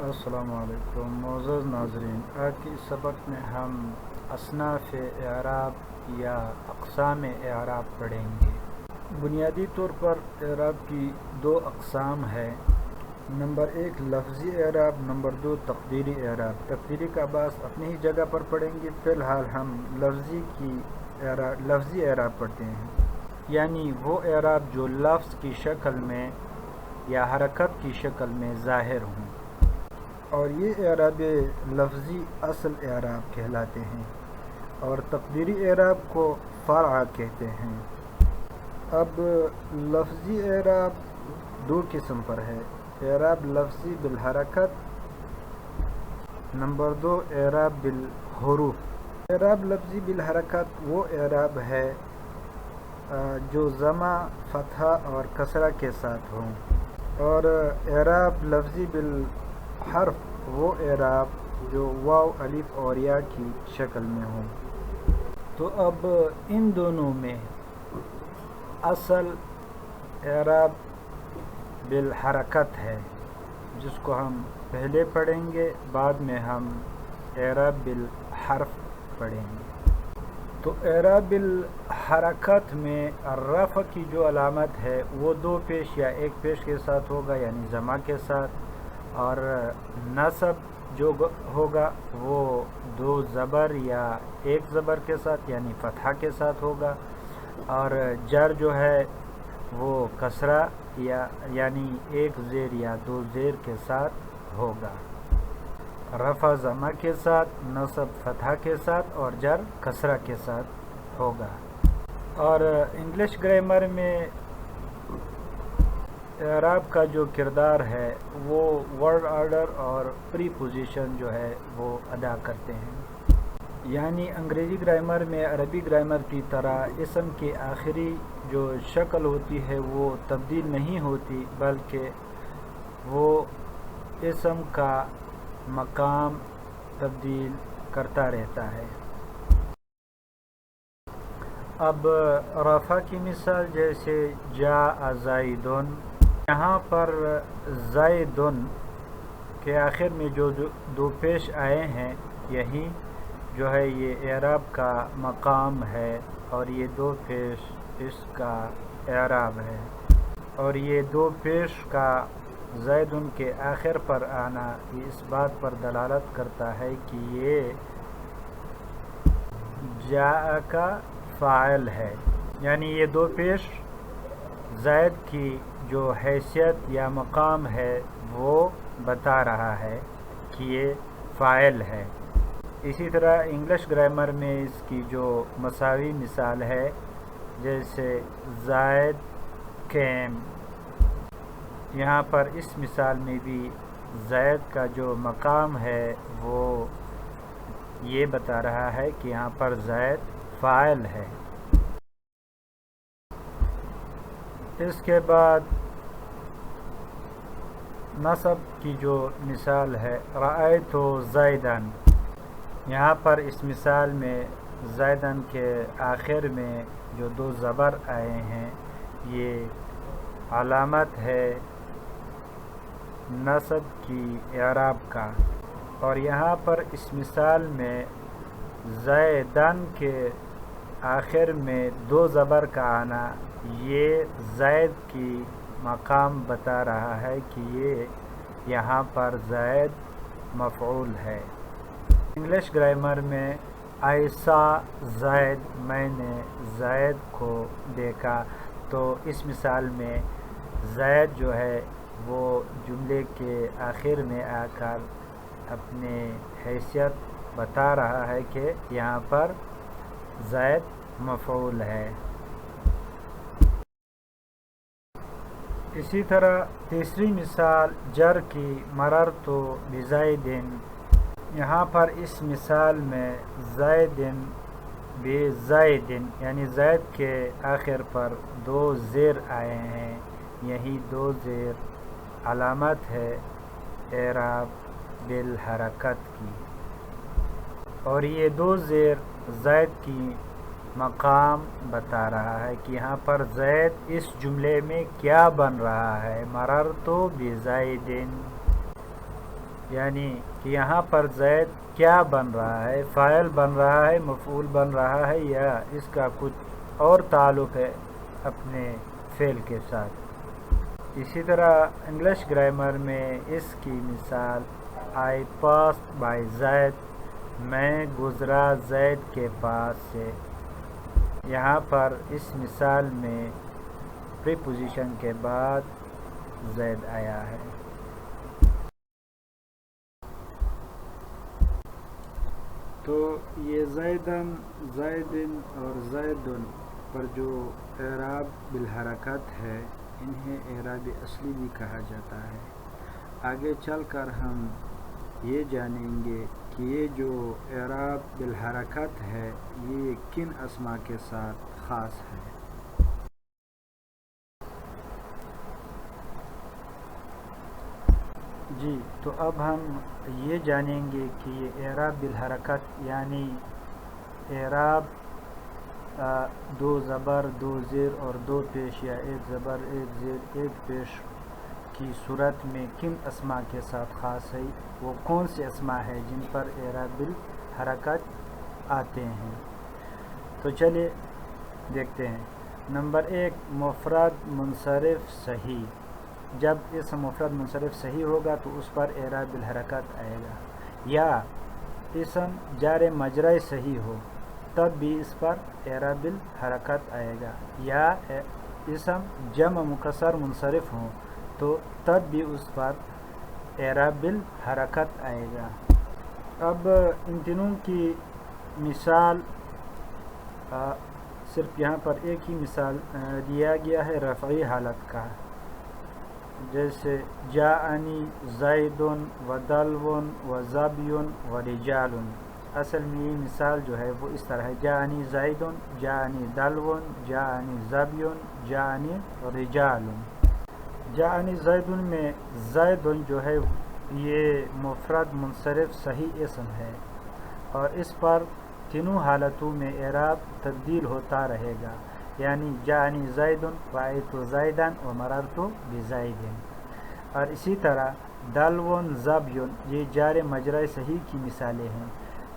السلام علیکم معزز ناظرین، آج کے اس سبق میں ہم اصناف اعراب یا اقسام اعراب پڑھیں گے۔ بنیادی طور پر اعراب کی دو اقسام ہے، نمبر ایک لفظی اعراب، نمبر دو تقدیری اعراب۔ تقدیری کا باعث اپنی ہی جگہ پر پڑھیں گے، فی الحال ہم لفظی اعراب پڑھتے ہیں، یعنی وہ اعراب جو لفظ کی شکل میں یا حرکت کی شکل میں ظاہر ہوں، اور یہ اعراب لفظی اصل اعراب کہلاتے ہیں، اور تقدیری اعراب کو فرع کہتے ہیں۔ اب لفظی اعراب دو قسم پر ہے، اعراب لفظی بالحرکت، نمبر دو اعراب بالحروف۔ اعراب لفظی بالحرکت وہ اعراب ہے جو ضمہ، فتحہ اور کسرہ کے ساتھ ہوں، اور اعراب لفظی بالحرف وہ اعراب جو واو، الف اور یا کی شکل میں ہوں۔ تو اب ان دونوں میں اصل اعراب بالحرکت ہے، جس کو ہم پہلے پڑھیں گے، بعد میں ہم اعراب بالحرف پڑھیں گے۔ تو اعراب بالحرکت میں رفع کی جو علامت ہے وہ دو پیش یا ایک پیش کے ساتھ ہوگا، یعنی ضمہ کے ساتھ، اور نصب جو ہوگا وہ دو زبر یا ایک زبر کے ساتھ یعنی فتحہ کے ساتھ ہوگا، اور جر جو ہے وہ کسرہ یعنی ایک زیر یا دو زیر کے ساتھ ہوگا۔ رفع ضمہ کے ساتھ، نصب فتحہ کے ساتھ اور جر کسرہ کے ساتھ ہوگا۔ اور انگلش گرامر میں اعراب کا جو کردار ہے وہ ورڈ آرڈر اور پری پوزیشن جو ہے وہ ادا کرتے ہیں، یعنی انگریزی گرامر میں عربی گرامر کی طرح اسم کی آخری جو شکل ہوتی ہے وہ تبدیل نہیں ہوتی، بلکہ وہ اسم کا مقام تبدیل کرتا رہتا ہے۔ اب رفع کی مثال جیسے جاء زیدن، یہاں پر زیدن کے آخر میں جو دو پیش آئے ہیں، یہی جو ہے یہ اعراب کا مقام ہے، اور یہ دو پیش اس کا اعراب ہے، اور یہ دو پیش کا زیدن کے آخر پر آنا یہ اس بات پر دلالت کرتا ہے کہ یہ جاء کا فاعل ہے، یعنی یہ دو پیش زید کی جو حیثیت یا مقام ہے وہ بتا رہا ہے کہ یہ فاعل ہے۔ اسی طرح انگلش گرامر میں اس کی جو مساوی مثال ہے، جیسے زید کیم، یہاں پر اس مثال میں بھی زید کا جو مقام ہے وہ یہ بتا رہا ہے کہ یہاں پر زید فاعل ہے۔ اس کے بعد نصب کی جو مثال ہے رأیت زیدن، یہاں پر اس مثال میں زیدن کے آخر میں جو دو زبر آئے ہیں یہ علامت ہے نصب کی اعراب کا، اور یہاں پر اس مثال میں زیدن کے آخر میں دو زبر کا آنا یہ زید کی مقام بتا رہا ہے کہ یہ یہاں پر زید مفعول ہے۔ انگلش گرامر میں I saw زید، میں نے زید کو دیکھا، تو اس مثال میں زید جو ہے وہ جملے کے آخر میں آ کر اپنے حیثیت بتا رہا ہے کہ یہاں پر زید مفعول ہے۔ اسی طرح تیسری مثال جر کی مررت بزیدن، یہاں پر اس مثال میں زیدن بزیدن یعنی زید کے آخر پر دو زیر آئے ہیں، یہی دو زیر علامت ہے اعراب بالحرکت کی، اور یہ دو زیر زید کی مقام بتا رہا ہے کہ یہاں پر زید اس جملے میں کیا بن رہا ہے، مررت بزیدن۔ یعنی کہ یہاں پر زید کیا بن رہا ہے، فاعل بن رہا ہے، مفعول بن رہا ہے، یا اس کا کچھ اور تعلق ہے اپنے فعل کے ساتھ۔ اسی طرح انگلش گرامر میں اس کی مثال آئی پاسڈ بائی زید، میں گزرا زید کے پاس سے۔ یہاں پر اس مثال میں پریپوزیشن کے بعد زید آیا ہے۔ تو یہ زیدن، زیدن اور زیدن پر جو اعراب بالحرکت ہے انہیں اعراب اصلی بھی کہا جاتا ہے۔ آگے چل کر ہم یہ جانیں گے کہ یہ جو اعراب بالحرکت ہے یہ کن اسما کے ساتھ خاص ہے۔ جی، تو اب ہم یہ جانیں گے کہ یہ اعراب بالحرکت یعنی اعراب دو زبر، دو زیر اور دو پیش، یا ایک زبر، ایک زیر، ایک پیش کی صورت میں کن اسما کے ساتھ خاص ہے، وہ کون سے اسما ہے جن پر اعراب بالحرکت آتے ہیں۔ تو چلیے دیکھتے ہیں۔ نمبر 1، مفرد منصرف صحیح۔ جب اسم مفرد منصرف صحیح ہوگا تو اس پر اعراب بالحرکت آئے گا، یا اسم جار مجرى صحیح ہو تب بھی اس پر اعراب بالحرکت آئے گا، یا اسم جمع مکسر منصرف ہو تو تب بھی اس پر اعراب بالحرکت آئے گا۔ اب ان تینوں کی مثال صرف یہاں پر ایک ہی مثال دیا گیا ہے رفعی حالت کا، جیسے جاءنی زیدن و دلون و زبیون و رجال۔ اصل میں یہ مثال جو ہے وہ اس طرح ہے، جاءنی زیدن، جاءنی دلون، جاءنی زبیون، جاءنی رجال۔ جاءنی زیدن میں زیدن جو ہے یہ مفرد منصرف صحیح اسم ہے، اور اس پر تینوں حالتوں میں اعراب تبدیل ہوتا رہے گا، یعنی جاءنی زیدن، رأیت زیدن و مررت بزیدن۔ اور اسی طرح دلون، زبیون، یہ جار مجرى صحیح کی مثالیں ہیں۔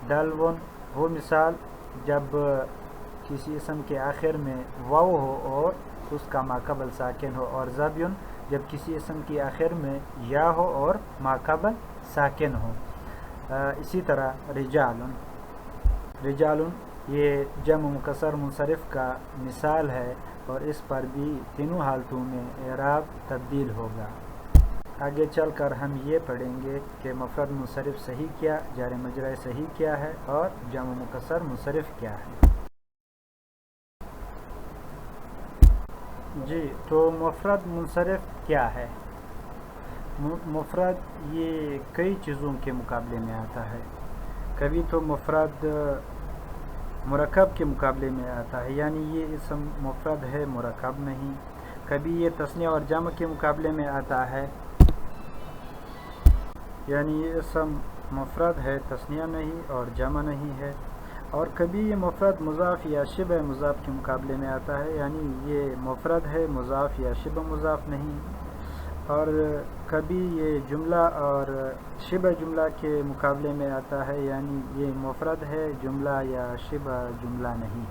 دلون وہ مثال جب کسی اسم کے آخر میں واو ہو اور اس کا ماقبل ساکن ہو، اور زبیون جب کسی اسم کے آخر میں یا ہو اور ماقبل ساکن ہو۔ اسی طرح رجالن، رجالن یہ جمع مکسر منصرف کا مثال ہے، اور اس پر بھی تینوں حالتوں میں اعراب تبدیل ہوگا۔ آگے چل کر ہم یہ پڑھیں گے کہ مفرد منصرف صحیح کیا، جار مجرى صحیح کیا ہے، اور جمع مکسر منصرف کیا ہے۔ جی، تو مفرد منصرف کیا ہے؟ مفرد یہ کئی چیزوں کے مقابلے میں آتا ہے۔ کبھی تو مفرد مرکب کے مقابلے میں آتا ہے، یعنی یہ اسم مفرد ہے مرکب نہیں۔ کبھی یہ تثنیہ اور جمع کے مقابلے میں آتا ہے، یعنی یہ اسم مفرد ہے، تثنیہ نہیں اور جمع نہیں ہے۔ اور کبھی یہ مفرد مضاف یا شبہ مضاف کے مقابلے میں آتا ہے، یعنی یہ مفرد ہے مضاف یا شبہ مضاف نہیں۔ اور کبھی یہ جملہ اور شبہ جملہ کے مقابلے میں آتا ہے، یعنی یہ مفرد ہے جملہ یا شبہ جملہ نہیں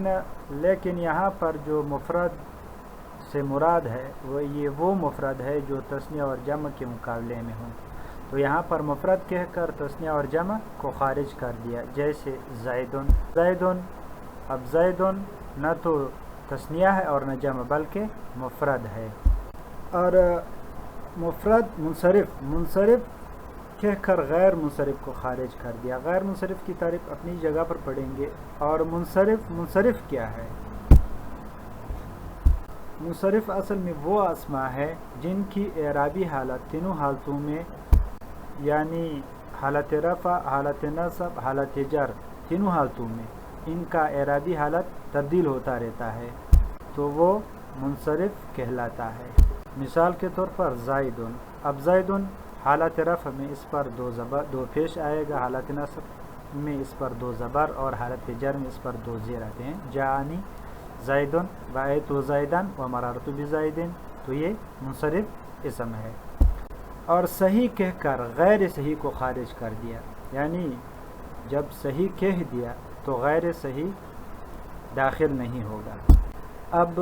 ہے۔ لیکن یہاں پر جو مفرد سے مراد ہے وہ مفرد ہے جو تثنیہ اور جمع کے مقابلے میں ہوں۔ تو یہاں پر مفرد کہہ کر تثنیہ اور جمع کو خارج کر دیا، جیسے زیدن، زیدن۔ اب زیدن نہ تو تثنیہ ہے اور نہ جمع بلکہ مفرد ہے۔ اور مفرد منصرف، منصرف کہہ کر غیر منصرف کو خارج کر دیا۔ غیر منصرف کی تعریف اپنی جگہ پر پڑھیں گے۔ اور منصرف، منصرف کیا ہے؟ منصرف اصل میں وہ اسما ہے جن کی اعرابی حالت تینوں حالتوں میں، یعنی حالت رفع، حالت نصب، حالت جر، تینوں حالتوں میں ان کا اعرابی حالت تبدیل ہوتا رہتا ہے، تو وہ منصرف کہلاتا ہے۔ مثال کے طور پر زیدن، اب زیدن حالت رفع میں اس پر دو پیش آئے گا، حالت نصب میں اس پر دو زبر، اور حالت جر میں اس پر دو زیر آتے ہیں۔ جاءنی زیدن، رأیت زیدن و مررت بزیدن، تو یہ منصرف اسم ہے۔ اور صحیح کہہ کر غیر صحیح کو خارج کر دیا، یعنی جب صحیح کہہ دیا تو غیر صحیح داخل نہیں ہوگا۔ اب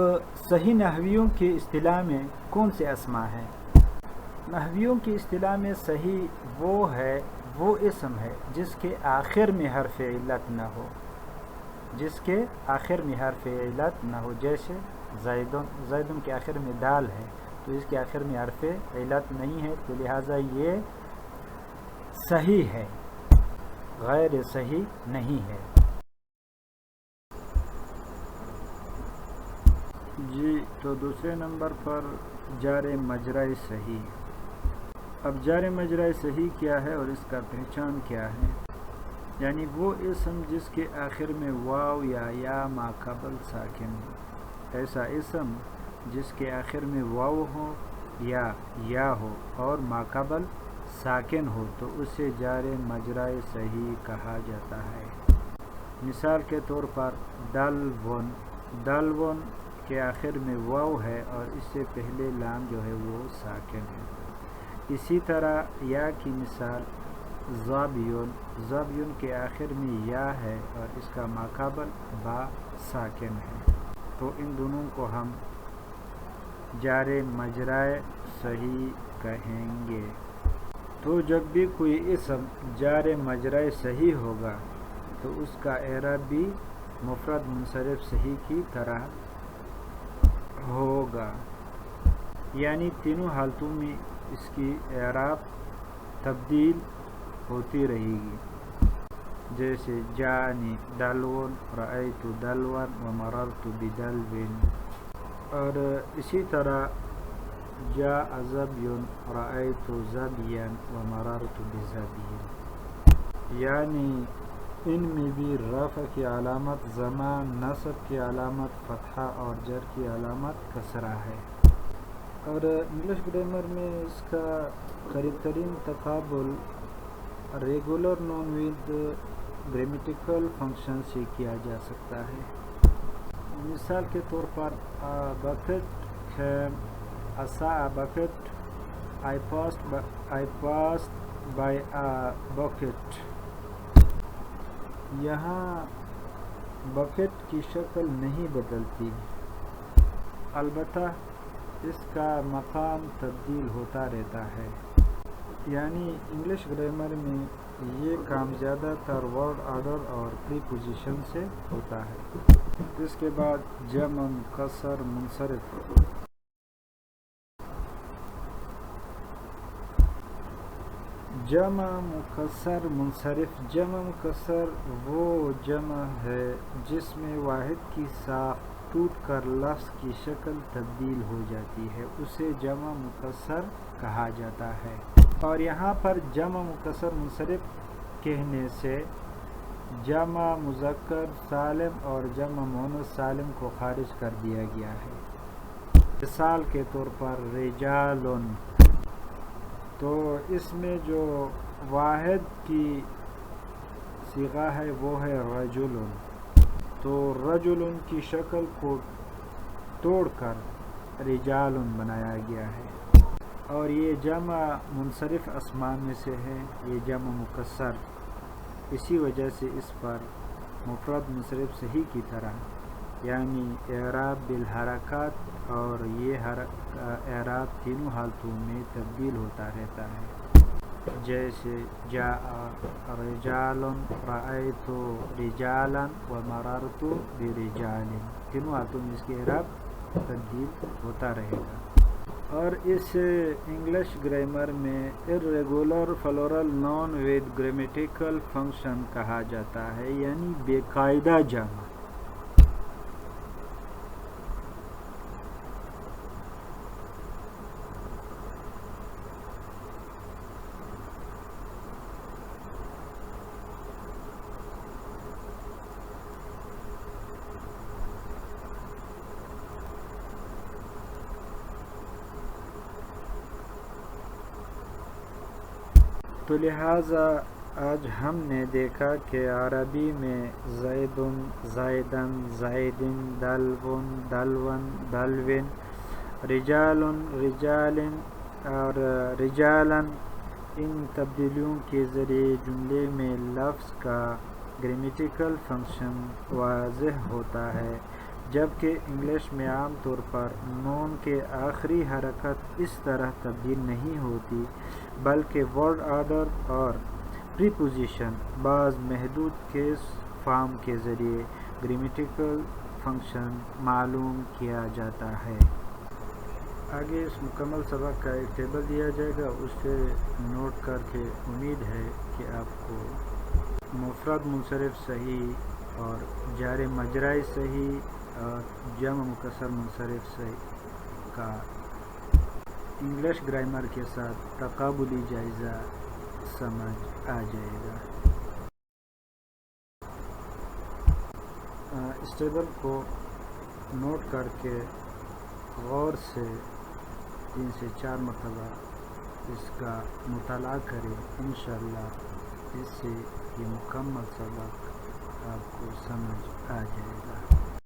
صحیح نحویوں کی اصطلاح میں کون سے اسماء ہیں؟ نحویوں کی اصطلاح میں صحیح وہ اسم ہے جس کے آخر میں حرف علت نہ ہو، جس کے آخر میں حرف علت نہ ہو، جیسے زیدن کے آخر میں دال ہے تو اس کے آخر میں حرف علت نہیں ہے، تو لہٰذا یہ صحیح ہے، غیر صحیح نہیں ہے۔ جی تو دوسرے نمبر پر جار مجرائے صحیح۔ اب جار مجرائے صحیح کیا ہے اور اس کا پہچان کیا ہے؟ یعنی وہ اسم جس کے آخر میں واو یا ما قبل ساکن ہو، ایسا اسم جس کے آخر میں واو ہو یا ہو اور ما قبل ساکن ہو تو اسے جار مجرائے صحیح کہا جاتا ہے۔ مثال کے طور پر دلون کے آخر میں واو ہے اور اس سے پہلے لام جو ہے وہ ساکن ہے۔ اسی طرح یا کی مثال زابیون کے آخر میں یا ہے اور اس کا ماقابل با ساکن ہے، تو ان دونوں کو ہم جار مجرائے صحیح کہیں گے۔ تو جب بھی کوئی اسم جار مجرائے صحیح ہوگا تو اس کا اعراب بھی مفرد منصرف صحیح کی طرح ہوگا، یعنی تینوں حالتوں میں اس کی اعراب تبدیل ہوتی رہے گی، جیسے جانی دلون، رأیت دلون ومررت بدلون، اور اسی طرح جا زبیون، رأیت زبیان ومررت بزبین، یعنی ان میں بھی رفع کی علامت ضمہ، نصب کی علامت فتحہ اور جر کی علامت کسرہ ہے۔ اور انگلش گرامر میں اس کا قریب ترین تقابل regular noun with grammatical function سے کیا جا سکتا ہے۔ مثال کے طور پر بکٹ came، I saw a bucket، I passed by a bucket۔ یہاں بکٹ کی شکل نہیں بدلتی، البتہ اس کا مقام تبدیل ہوتا رہتا ہے، یعنی انگلش گرامر میں یہ کام زیادہ تر ورڈ آرڈر اور پری پوزیشن سے ہوتا ہے۔ اس کے بعد جمع مکسر منصرف۔ جمع مکسر منصرف، جمع مکسر وہ جمع ہے جس میں واحد کی ساخت ٹوٹ کر لفظ کی شکل تبدیل ہو جاتی ہے، اسے جمع مکسر کہا جاتا ہے۔ اور یہاں پر جمع مکسر منصرف کہنے سے جمع مذکر سالم اور جمع مؤنث سالم کو خارج کر دیا گیا ہے۔ مثال کے طور پر رجالن، تو اس میں جو واحد کی صیغہ ہے وہ ہے رجلن، تو رجلن کی شکل کو توڑ کر رجالن بنایا گیا ہے، اور یہ جمع منصرف اسماء میں سے ہے، یہ جمع مکسر، اسی وجہ سے اس پر مفرد منصرف صحیح کی طرح یعنی اعراب بالحرکات، اور یہ اعراب تینوں حالتوں میں تبدیل ہوتا رہتا ہے، جیسے جاء رجال، رأیت رجالا ومررت برجال، تینوں حالتوں میں اس کی اعراب تبدیل ہوتا رہے گا۔ اور اس انگلش گرامر میں irregular plural noun with grammatical function کہا جاتا ہے، یعنی بے قاعدہ جمع۔ تو لہٰذا آج ہم نے دیکھا کہ عربی میں زیدن، زیدن، زیدن، دلون، دلون، دلون، رجالن، رجالن، اور رجالن، ان تبدیلیوں کے ذریعے جملے میں لفظ کا گرامیٹیکل فنکشن واضح ہوتا ہے، جبکہ انگلش میں عام طور پر نون کے آخری حرکت اس طرح تبدیل نہیں ہوتی، بلکہ ورڈ آرڈر اور پریپوزیشن بعض محدود کیس فارم کے ذریعے گرامیٹیکل فنکشن معلوم کیا جاتا ہے۔ آگے اس مکمل سبق کا ایک ٹیبل دیا جائے گا، اس سے نوٹ کر کے امید ہے کہ آپ کو مفرد منصرف صحیح اور جار مجرور صحیح اور جمع مکسر منصرف صحیح کا انگلش گرامر کے ساتھ تقابلی جائزہ سمجھ آ جائے گا۔ اس ٹیبل کو نوٹ کر کے غور سے 3 سے 4 مرتبہ اس کا مطالعہ کریں، انشاءاللہ اس سے یہ مکمل سبق آپ کو سمجھ آ جائے گا۔